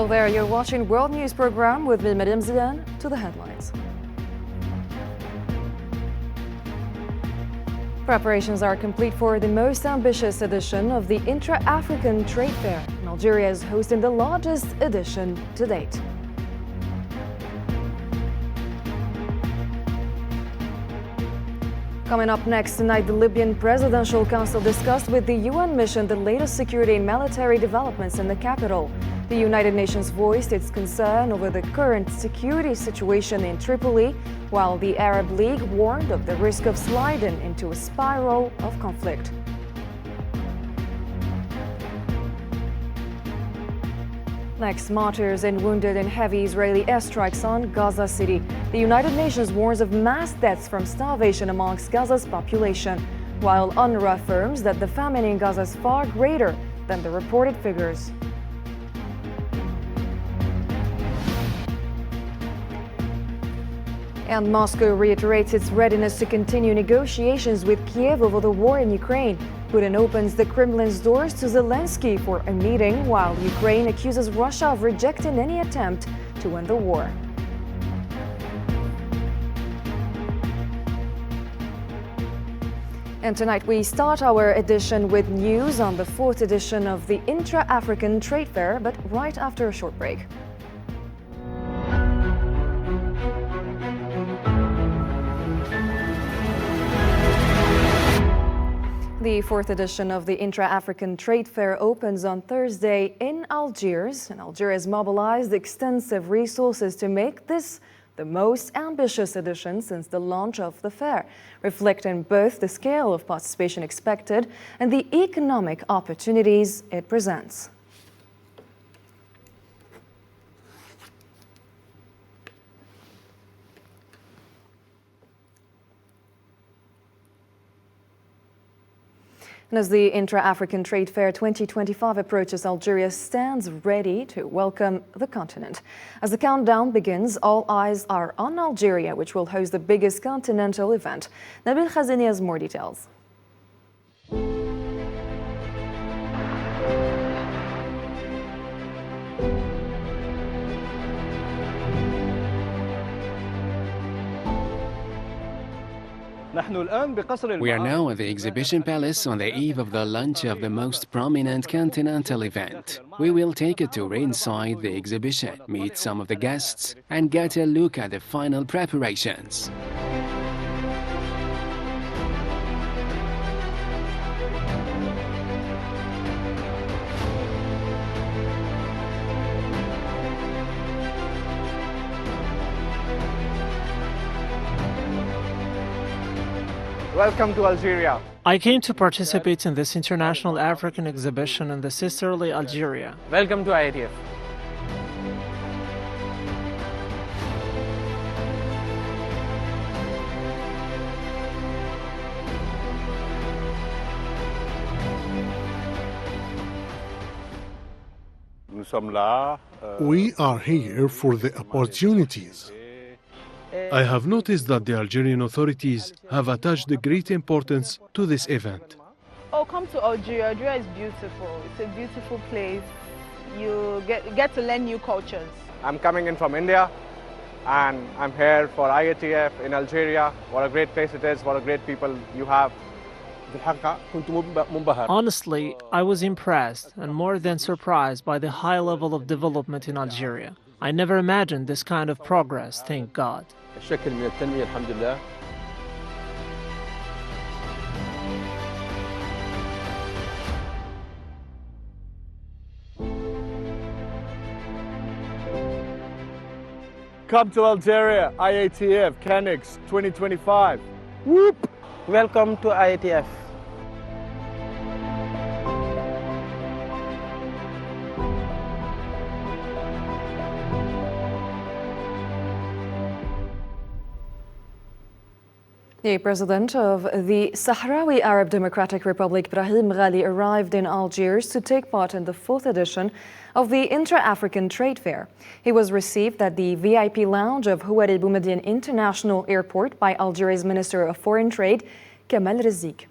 Hello there, you're watching World News Program with me, Mariam Zian. To the headlines. Preparations are complete for the most ambitious edition of the Intra-African Trade Fair. And Algeria is hosting the largest edition to date. Coming up next tonight, the Libyan Presidential Council discussed with the UN mission the latest security and military developments in the capital. The United Nations voiced its concern over the current security situation in Tripoli, while the Arab League warned of the risk of sliding into a spiral of conflict. Next, martyrs and wounded in heavy Israeli airstrikes on Gaza City. The United Nations warns of mass deaths from starvation amongst Gaza's population, while UNRWA affirms that the famine in Gaza is far greater than the reported figures. And Moscow reiterates its readiness to continue negotiations with Kiev over the war in Ukraine. Putin opens the Kremlin's doors to Zelensky for a meeting, while Ukraine accuses Russia of rejecting any attempt to end the war. And tonight we start our edition with news on the fourth edition of the Intra-African Trade Fair, but right after a short break. The fourth edition of the Intra-African Trade Fair opens on Thursday in Algiers, and Algeria has mobilized extensive resources to make this the most ambitious edition since the launch of the fair, reflecting both the scale of participation expected and the economic opportunities it presents. And as the Intra-African Trade Fair 2025 approaches, Algeria stands ready to welcome the continent. As the countdown begins, all eyes are on Algeria, which will host the biggest continental event. Nabil Khazini has more details. We are now at the exhibition palace on the eve of the launch of the most prominent continental event. We will take a tour inside the exhibition, meet some of the guests, and get a look at the final preparations. Welcome to Algeria. I came to participate in this international African exhibition in the sisterly Algeria. Welcome to IATF. We are here for the opportunities. I have noticed that the Algerian authorities have attached a great importance to this event. Oh, come to Algeria. Algeria is beautiful. It's a beautiful place. You get to learn new cultures. I'm coming in from India and I'm here for IATF in Algeria. What a great place it is, what a great people you have. Honestly, I was impressed and more than surprised by the high level of development in Algeria. I never imagined this kind of progress, thank God. Come to Algeria, IATF, Canix 2025. Whoop! Welcome to IATF. The president of the Sahrawi Arab Democratic Republic, Brahim Ghali, arrived in Algiers to take part in the fourth edition of the Intra-African Trade Fair. He was received at the VIP lounge of Houari Boumediene International Airport by Algeria's Minister of Foreign Trade, Kamal Rizzik.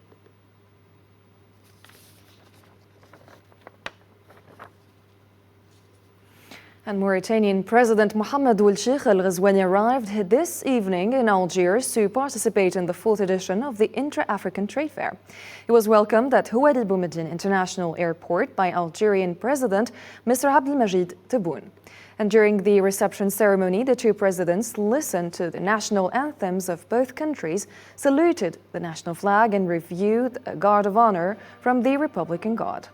And Mauritanian President Mohamed Ould Cheikh Al Ghazouani arrived this evening in Algiers to participate in the 4th edition of the Intra-African Trade Fair. He was welcomed at Houari Boumediene International Airport by Algerian President Mr. Abdelmajid Tebboune. And during the reception ceremony, the two presidents listened to the national anthems of both countries, saluted the national flag, and reviewed a guard of honor from the Republican Guard.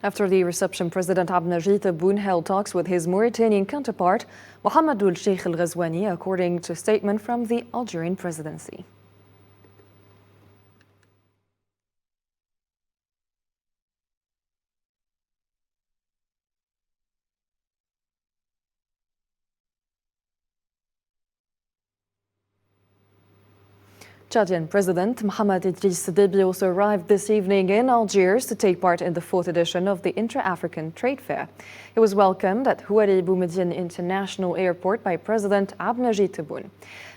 After the reception, President Abdelmajid Tebboune held talks with his Mauritanian counterpart, Mohamed Ould Cheikh Al Ghazouani, according to a statement from the Algerian presidency. Chadian President Mohamed Idriss Déby also arrived this evening in Algiers to take part in the 4th edition of the Intra-African Trade Fair. He was welcomed at Houari Boumediene International Airport by President Abdelmajid Tebboune.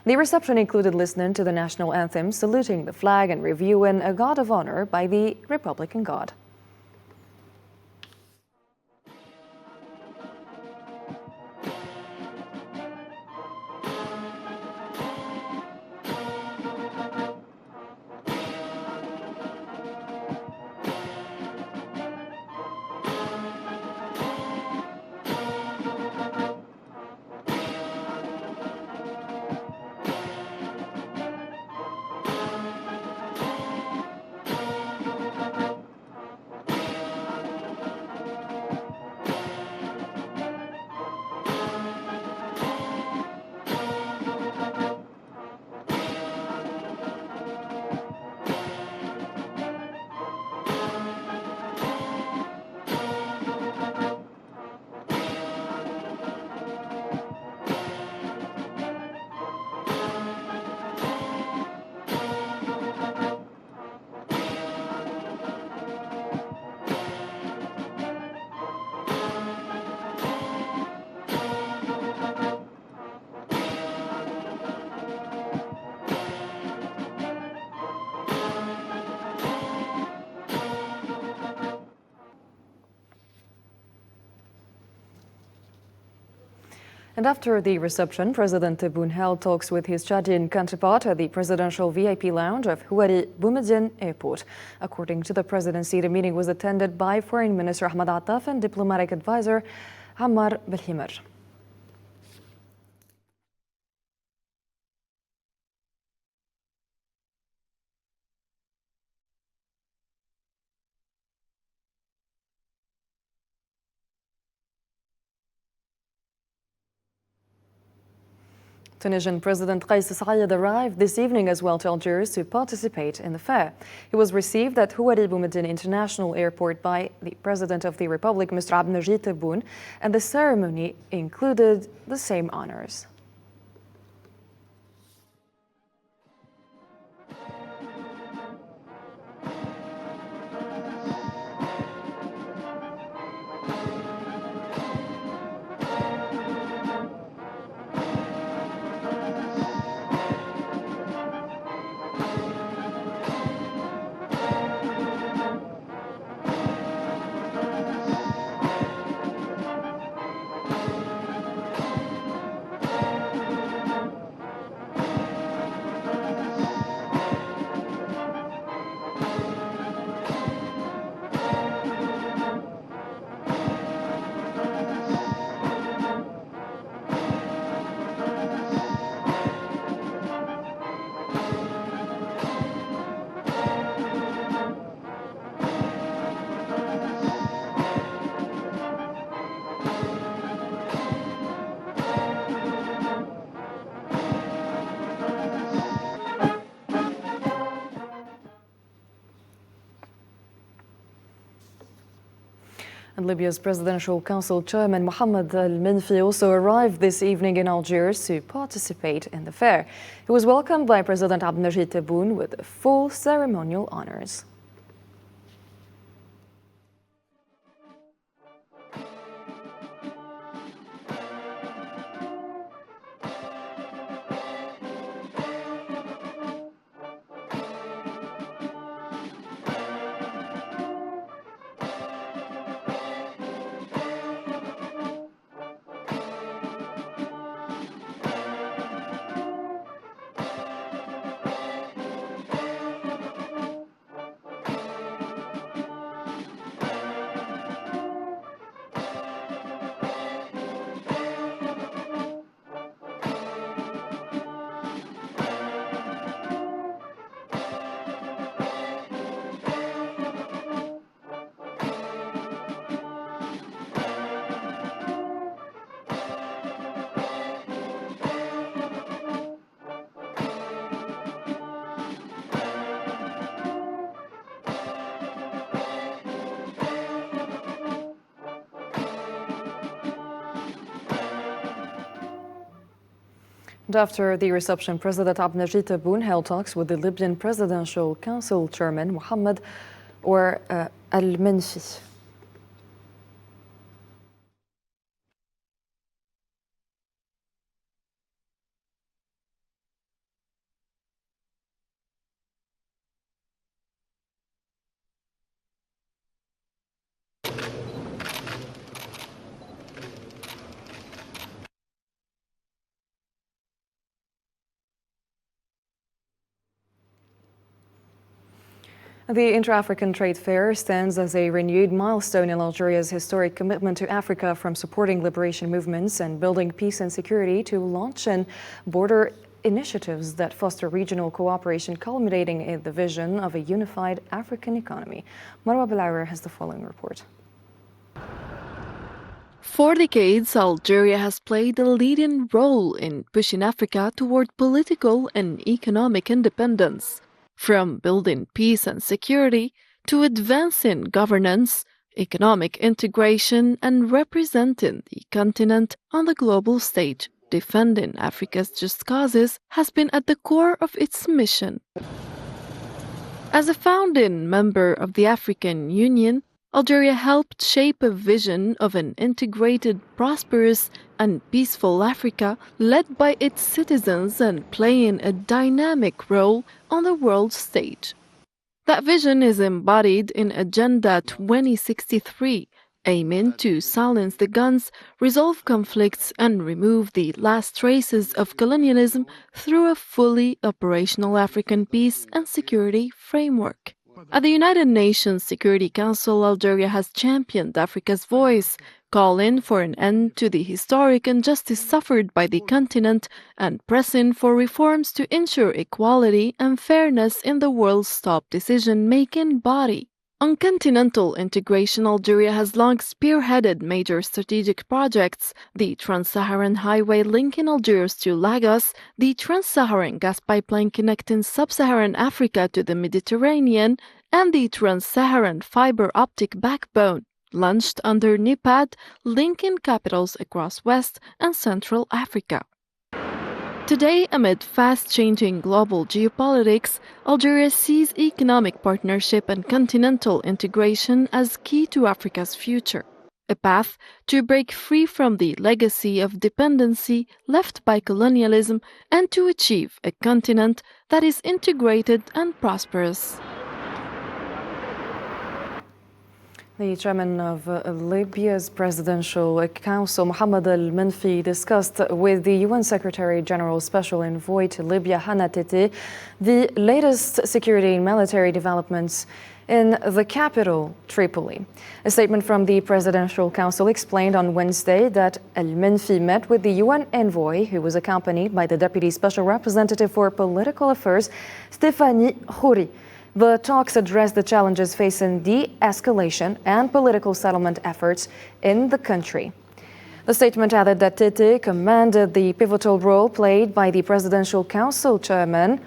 The reception included listening to the national anthem, saluting the flag, and reviewing a guard of honor by the Republican Guard. And after the reception, President Tebboune held talks with his Chadian counterpart at the presidential VIP lounge of Houari Boumediene Airport. According to the presidency, the meeting was attended by Foreign Minister Ahmed Attaf and diplomatic advisor Ammar Belhimar. Tunisian President Kais Saied arrived this evening as well to Algiers to participate in the fair. He was received at Houari Boumediene International Airport by the President of the Republic, Mr. Abdelmajid Tebboune, and the ceremony included the same honors. Libya's Presidential Council Chairman Mohammed al-Menfi also arrived this evening in Algiers to participate in the fair. He was welcomed by President Abdelmajid Tebboune with full ceremonial honors. And after the reception, President Abdelmajid Tebboune held talks with the Libyan Presidential Council Chairman Mohammed al-Menfi. The Intra-African Trade Fair stands as a renewed milestone in Algeria's historic commitment to Africa, from supporting liberation movements and building peace and security to launching border initiatives that foster regional cooperation, culminating in the vision of a unified African economy. Marwa Belawer has the following report. For decades, Algeria has played a leading role in pushing Africa toward political and economic independence. From building peace and security to advancing governance, economic integration, and representing the continent on the global stage, defending Africa's just causes has been at the core of its mission. As a founding member of the African Union, Algeria helped shape a vision of an integrated, prosperous, and peaceful Africa led by its citizens and playing a dynamic role on the world stage. That vision is embodied in Agenda 2063, aiming to silence the guns, resolve conflicts, and remove the last traces of colonialism through a fully operational African peace and security framework. At the United Nations Security Council, Algeria has championed Africa's voice, calling for an end to the historic injustice suffered by the continent and pressing for reforms to ensure equality and fairness in the world's top decision-making body. On continental integration, Algeria has long spearheaded major strategic projects: the Trans-Saharan Highway linking Algiers to Lagos, the Trans-Saharan gas pipeline connecting sub-Saharan Africa to the Mediterranean, and the Trans-Saharan fiber optic backbone, launched under NIPAD, linking capitals across West and Central Africa. Today, amid fast-changing global geopolitics, Algeria sees economic partnership and continental integration as key to Africa's future, a path to break free from the legacy of dependency left by colonialism and to achieve a continent that is integrated and prosperous. The chairman of Libya's Presidential Council, Mohammed al-Menfi, discussed with the UN Secretary General's Special Envoy to Libya, Hannah Tete, the latest security and military developments in the capital, Tripoli. A statement from the Presidential Council explained on Wednesday that al-Menfi met with the UN envoy, who was accompanied by the Deputy Special Representative for Political Affairs, Stéphanie Khoury. The talks addressed the challenges facing de-escalation and political settlement efforts in the country. The statement added that Tete commended the pivotal role played by the Presidential Council chairman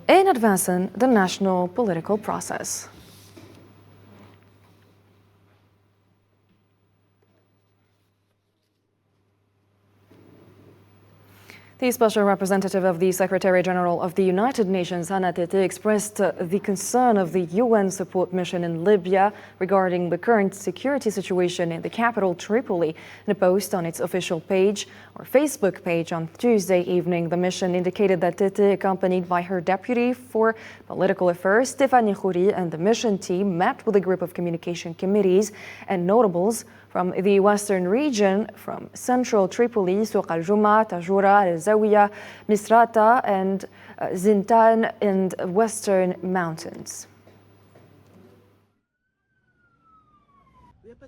in advancing the national political process. The special representative of the Secretary General of the United Nations, Hannah Tete, expressed the concern of the UN support mission in Libya regarding the current security situation in the capital Tripoli. In a post on its official page or Facebook page on Tuesday evening, the mission indicated that Tete, accompanied by her deputy for political affairs, Stéphanie Khoury, and the mission team met with a group of communication committees and notables from the western region, from central Tripoli, Souq al-Juma, Tajura, al-Zawiya, Misrata, and Zintan, and western mountains.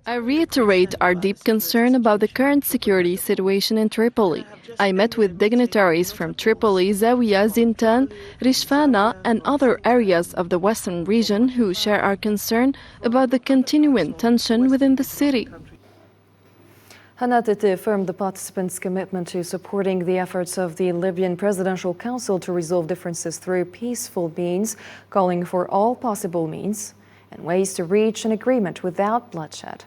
I reiterate our deep concern about the current security situation in Tripoli. I met with dignitaries from Tripoli, Zawiya, Zintan, Rishfana, and other areas of the western region who share our concern about the continuing tension within the city. Hannah Tete affirmed the participants' commitment to supporting the efforts of the Libyan Presidential Council to resolve differences through peaceful means, calling for all possible means and ways to reach an agreement without bloodshed.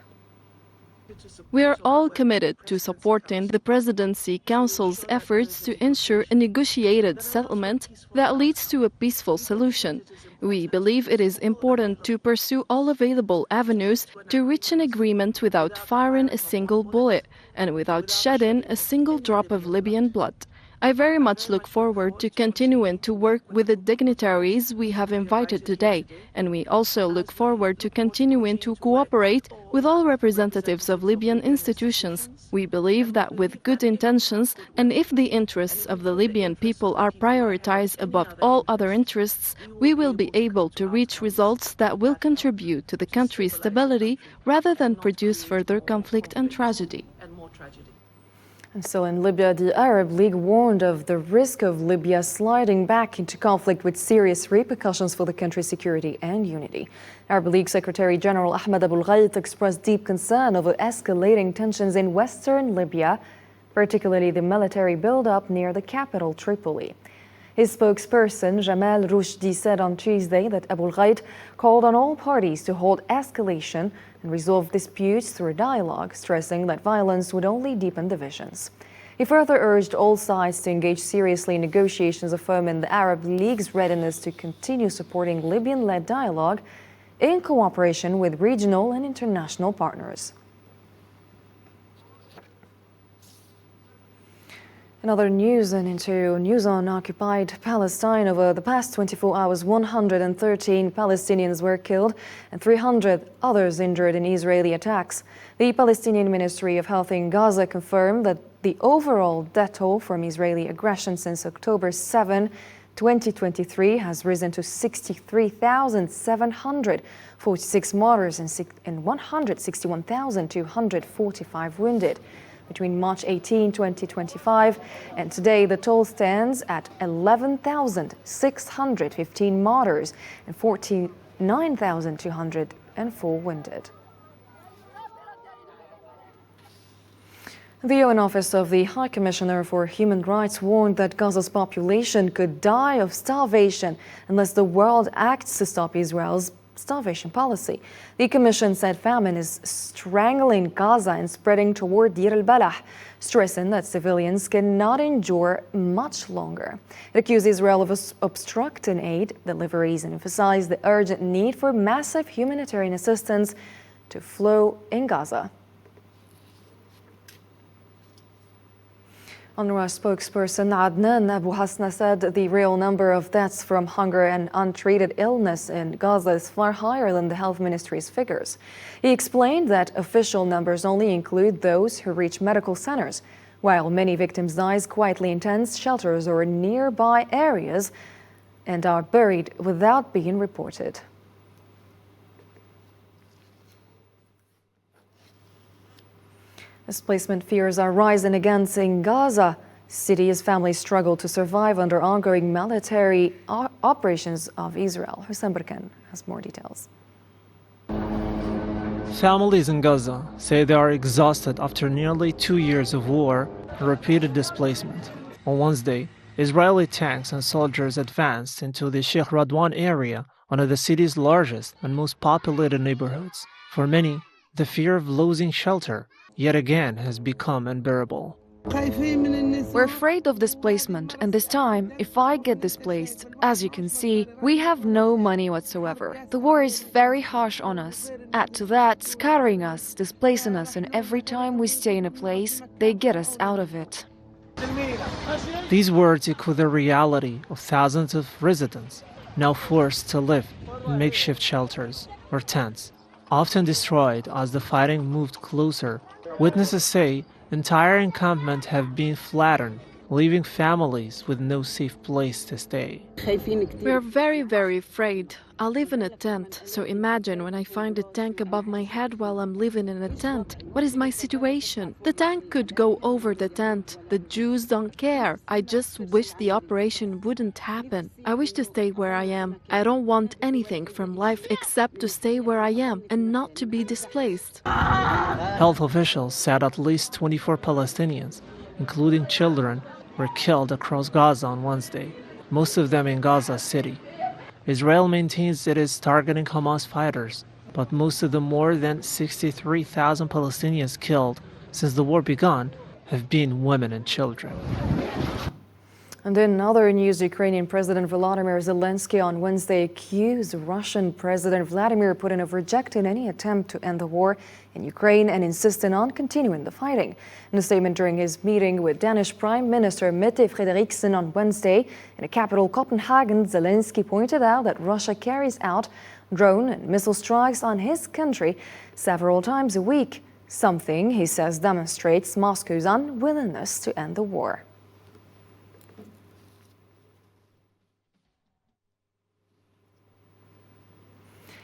We are all committed to supporting the Presidency Council's efforts to ensure a negotiated settlement that leads to a peaceful solution. We believe it is important to pursue all available avenues to reach an agreement without firing a single bullet and without shedding a single drop of Libyan blood. I very much look forward to continuing to work with the dignitaries we have invited today, and we also look forward to continuing to cooperate with all representatives of Libyan institutions. We believe that with good intentions, and if the interests of the Libyan people are prioritized above all other interests, we will be able to reach results that will contribute to the country's stability rather than produce further conflict and tragedy. And so in Libya, the Arab League warned of the risk of Libya sliding back into conflict with serious repercussions for the country's security and unity. Arab League Secretary General Ahmed Abulghait expressed deep concern over escalating tensions in western Libya, particularly the military buildup near the capital Tripoli. His spokesperson, Jamal Rushdi, said on Tuesday that Abulghait called on all parties to halt escalation and resolve disputes through dialogue, stressing that violence would only deepen divisions. He further urged all sides to engage seriously in negotiations, affirming the Arab League's readiness to continue supporting Libyan-led dialogue in cooperation with regional and international partners. In other news and into news on occupied Palestine, over the past 24 hours, 113 Palestinians were killed and 300 others injured in Israeli attacks. The Palestinian Ministry of Health in Gaza confirmed that the overall death toll from Israeli aggression since October 7, 2023 has risen to 63,746 martyrs and 161,245 wounded. Between March 18, 2025 and today, the toll stands at 11,615 martyrs and 49,204 wounded. The UN Office of the High Commissioner for Human Rights warned that Gaza's population could die of starvation unless the world acts to stop Israel's starvation policy. The Commission said famine is strangling Gaza and spreading toward Deir al-Balah, stressing that civilians cannot endure much longer. It accused Israel of obstructing aid deliveries and emphasized the urgent need for massive humanitarian assistance to flow in Gaza. UNRWA spokesperson Adnan Abu Hasna said the real number of deaths from hunger and untreated illness in Gaza is far higher than the health ministry's figures. He explained that official numbers only include those who reach medical centers, while many victims die quietly in tents, shelters, or nearby areas and are buried without being reported. Displacement fears are rising again in Gaza City as families struggle to survive under ongoing military operations of Israel. Hussein Barkan has more details. Families in Gaza say they are exhausted after nearly 2 years of war and repeated displacement. On Wednesday, Israeli tanks and soldiers advanced into the Sheikh Radwan area, one of the city's largest and most populated neighborhoods. For many, the fear of losing shelter yet again has become unbearable. We're afraid of displacement, and this time, if I get displaced, as you can see, we have no money whatsoever. The war is very harsh on us. Add to that, scattering us, displacing us, and every time we stay in a place, they get us out of it. These words echo the reality of thousands of residents now forced to live in makeshift shelters or tents, often destroyed as the fighting moved closer. Witnesses say entire encampments have been flattened, leaving families with no safe place to stay. We are very, very afraid. I live in a tent, so imagine when I find a tank above my head while I'm living in a tent. What is my situation? The tank could go over the tent. The Jews don't care. I just wish the operation wouldn't happen. I wish to stay where I am. I don't want anything from life except to stay where I am and not to be displaced. Health officials said at least 24 Palestinians, including children, were killed across Gaza on Wednesday, most of them in Gaza City. Israel maintains it is targeting Hamas fighters, but most of the more than 63,000 Palestinians killed since the war began have been women and children. And in other news, Ukrainian President Volodymyr Zelensky on Wednesday accused Russian President Vladimir Putin of rejecting any attempt to end the war in Ukraine and insisting on continuing the fighting. In a statement during his meeting with Danish Prime Minister Mette Frederiksen on Wednesday in the capital Copenhagen, Zelensky pointed out that Russia carries out drone and missile strikes on his country several times a week, something he says demonstrates Moscow's unwillingness to end the war.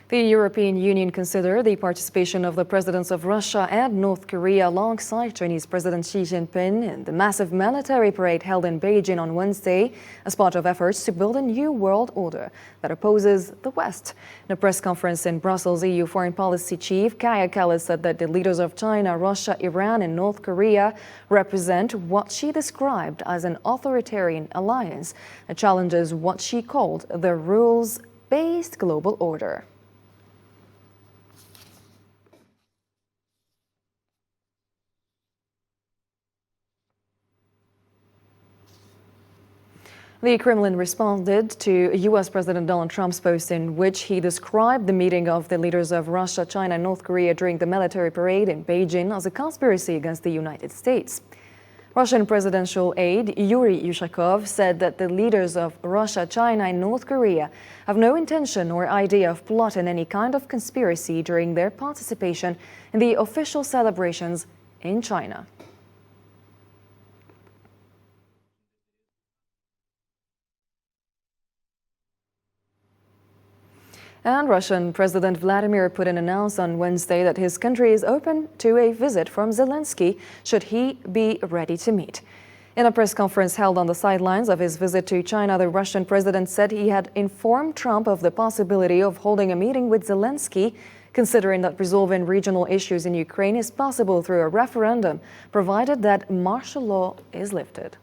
The European Union considered the participation of the presidents of Russia and North Korea alongside Chinese President Xi Jinping in the massive military parade held in Beijing on Wednesday as part of efforts to build a new world order that opposes the West. In a press conference in Brussels, EU Foreign Policy Chief Kaja Kallas said that the leaders of China, Russia, Iran and North Korea represent what she described as an authoritarian alliance that challenges what she called the rules-based global order. The Kremlin responded to U.S. President Donald Trump's post in which he described the meeting of the leaders of Russia, China, and North Korea during the military parade in Beijing as a conspiracy against the United States. Russian presidential aide Yuri Ushakov said that the leaders of Russia, China, and North Korea have no intention or idea of plotting any kind of conspiracy during their participation in the official celebrations in China. And Russian President Vladimir Putin announced on Wednesday that his country is open to a visit from Zelensky should he be ready to meet. In a press conference held on the sidelines of his visit to China, the Russian president said he had informed Trump of the possibility of holding a meeting with Zelensky, considering that resolving regional issues in Ukraine is possible through a referendum, provided that martial law is lifted.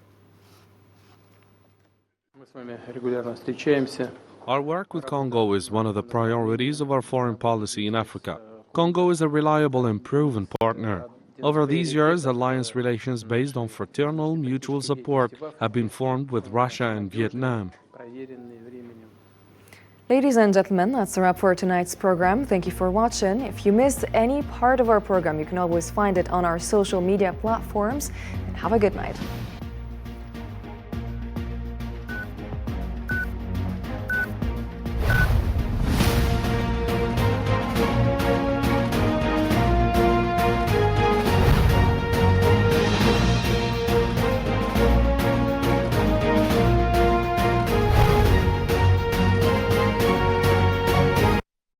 Our work with Congo is one of the priorities of our foreign policy in Africa. Congo is a reliable and proven partner. Over these years, alliance relations based on fraternal mutual support have been formed with Russia and Vietnam. Ladies and gentlemen, that's a wrap for tonight's program. Thank you for watching. If you missed any part of our program, you can always find it on our social media platforms. Have a good night.